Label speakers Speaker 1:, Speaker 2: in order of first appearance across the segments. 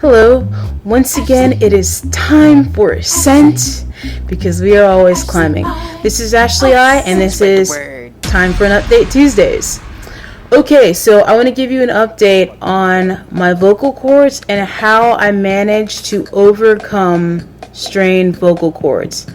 Speaker 1: Hello, once again it is time for Ascent because we are always climbing. This is Ashleyi and this is time for an update Tuesdays. Okay, so I want to give you an update on my vocal cords and how I managed to overcome strained vocal cords.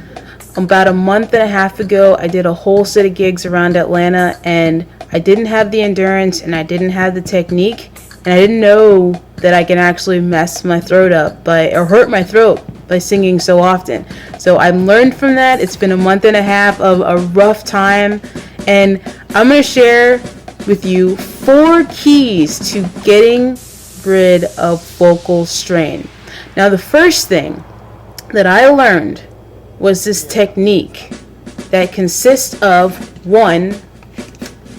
Speaker 1: About a month and a half ago, I did a whole set of gigs around Atlanta and I didn't have the endurance and I didn't have the technique and I didn't know that I can actually mess my throat up or hurt my throat by singing so often. So I've learned from that. It's been a month and a half of a rough time and I'm going to share with you 4 keys to getting rid of vocal strain. Now the first thing that I learned was this technique that consists of 1,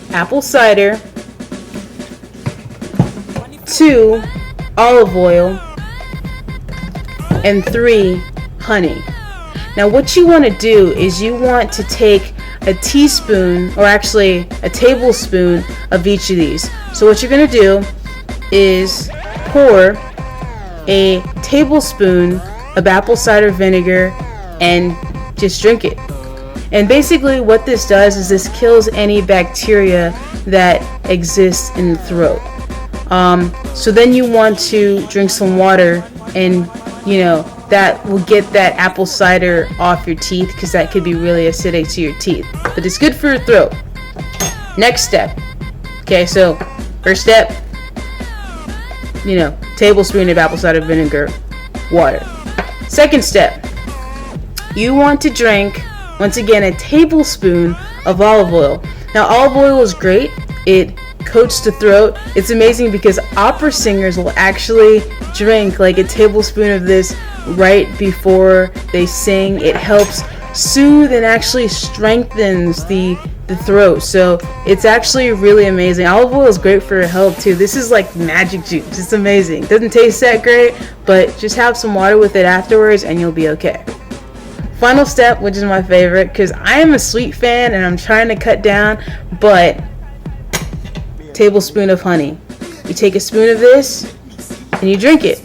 Speaker 1: apple cider, 2, olive oil, and 3, honey. Now what you want to do is you want to take a teaspoon, or actually a tablespoon of each of these. So what you're going to do is pour a tablespoon of apple cider vinegar and just drink it. And basically what this does is this kills any bacteria that exists in the throat. So then you want to drink some water and that will get that apple cider off your teeth because that could be really acidic to your teeth. But it's good for your throat. Next step. Okay, so first step, tablespoon of apple cider vinegar, water. Second step, you want to drink, once again, a tablespoon of olive oil. Now olive oil is great. It coats the throat. It's amazing because opera singers will actually drink like a tablespoon of this right before they sing. It helps soothe and actually strengthens the throat. So it's actually really amazing. Olive oil is great for your health too. This is like magic juice. It's amazing. It doesn't taste that great, but just have some water with it afterwards and you'll be okay. Final step, which is my favorite because I am a sweet fan and I'm trying to cut down, but tablespoon of honey. You take a spoon of this and you drink it.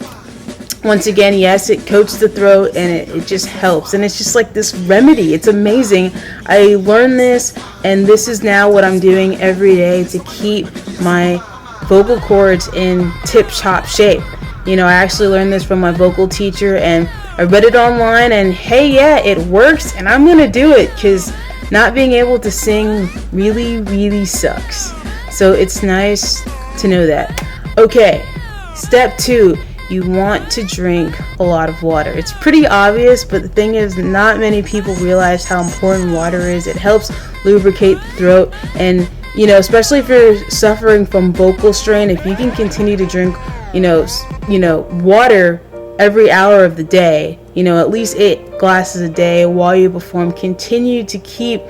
Speaker 1: Once again, yes, it coats the throat and it just helps. And it's just like this remedy. It's amazing. I learned this and this is now what I'm doing every day to keep my vocal cords in tip-top shape. I actually learned this from my vocal teacher and I read it online and hey, yeah, it works and I'm going to do it because not being able to sing really, really sucks. So it's nice to know that. Okay, step 2. You want to drink a lot of water. It's pretty obvious, but the thing is, not many people realize how important water is. It helps lubricate the throat, and especially if you're suffering from vocal strain, if you can continue to drink, water every hour of the day, at least 8 glasses a day while you perform, continue to keep,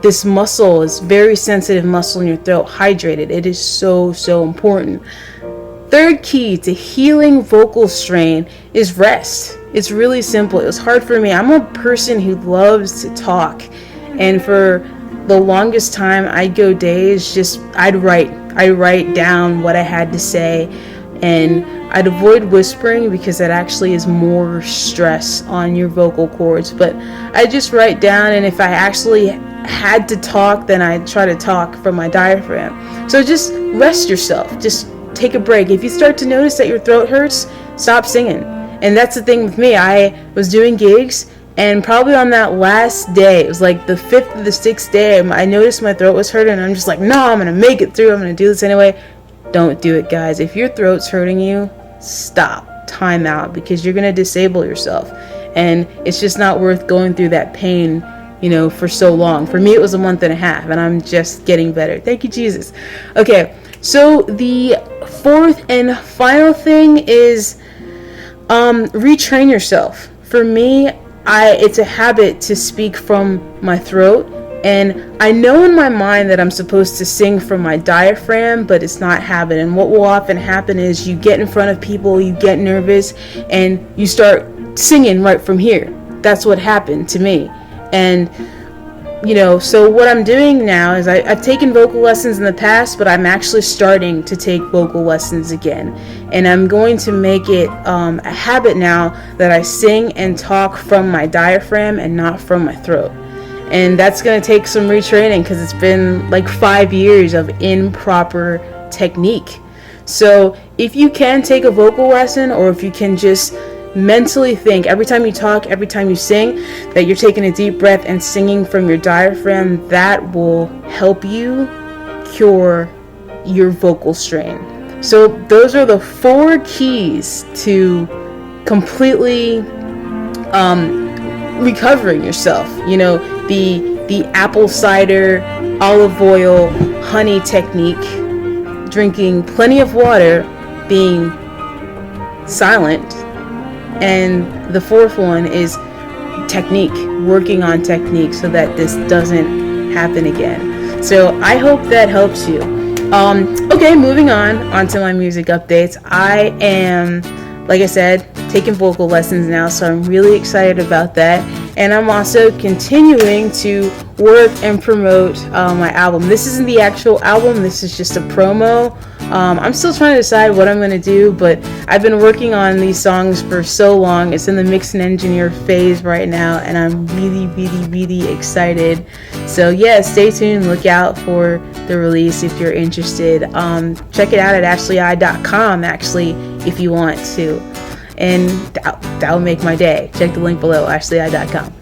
Speaker 1: this muscle, is very sensitive muscle in your throat, hydrated. It is so, so important. Third key to healing vocal strain is rest. It's really simple. It was hard for me. I'm a person who loves to talk, and for the longest time I'd go days I'd write down what I had to say, and I'd avoid whispering because that actually is more stress on your vocal cords. But I just write down, and if I actually had to talk, then I try to talk from my diaphragm. So just rest yourself. Just take a break. If you start to notice that your throat hurts, stop singing. And that's the thing with me. I was doing gigs, and probably on that last day, it was like the 5th or the 6th day, I noticed my throat was hurting, and I'm just like, no, I'm going to make it through. I'm going to do this anyway. Don't do it, guys. If your throat's hurting you, stop. Time out, because you're going to disable yourself. And it's just not worth going through that pain for so long. For me, it was a month and a half, and I'm just getting better. Thank you, Jesus. Okay, so the 4th and final thing is retrain yourself. For me, it's a habit to speak from my throat, and I know in my mind that I'm supposed to sing from my diaphragm, but it's not happening. And what will often happen is you get in front of people, you get nervous, and you start singing right from here. That's what happened to me. And So what I'm doing now is I've taken vocal lessons in the past, but I'm actually starting to take vocal lessons again. And I'm going to make it a habit now that I sing and talk from my diaphragm and not from my throat. And that's going to take some retraining because it's been like 5 years of improper technique. So if you can take a vocal lesson, or if you can just mentally think every time you talk, every time you sing, that you're taking a deep breath and singing from your diaphragm, that will help you cure your vocal strain. So those are the 4 keys to completely recovering yourself. The apple cider, olive oil, honey technique, drinking plenty of water, being silent, and the 4th one is technique, working on technique so that this doesn't happen again. So I hope that helps you. Okay, moving on to my music updates. I am, like I said, taking vocal lessons now, so I'm really excited about that. And I'm also continuing to work and promote my album. This isn't the actual album, this is just a promo. I'm still trying to decide what I'm going to do, but I've been working on these songs for so long. It's in the mix and engineer phase right now, and I'm really, really, really excited. So yeah, stay tuned, look out for the release if you're interested. Check it out at ashleyi.com actually if you want to, and that will make my day. Check the link below, ashleyi.com.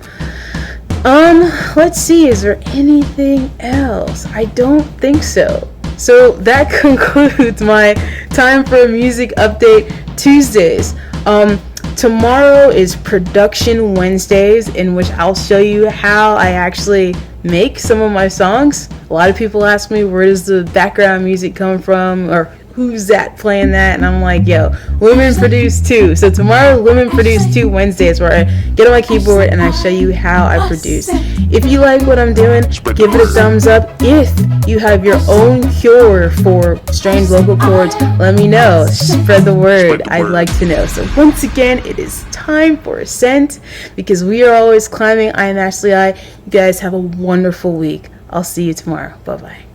Speaker 1: Let's see, is there anything else? I don't think so. So that concludes my Time for a Music Update Tuesdays. Tomorrow is Production Wednesdays, in which I'll show you how I actually make some of my songs. A lot of people ask me, where does the background music come from, or who's that playing that? And I'm like, yo, women produce too. So tomorrow, Women Produce 2 Wednesdays, where I get on my keyboard and I show you how I produce. If you like what I'm doing, give it a thumbs up. If you have your own cure for strained vocal cords, let me know. Spread the word. I'd like to know. So once again, it is time for Ascent, because we are always climbing. I am Ashleyi. You guys have a wonderful week. I'll see you tomorrow. Bye-bye.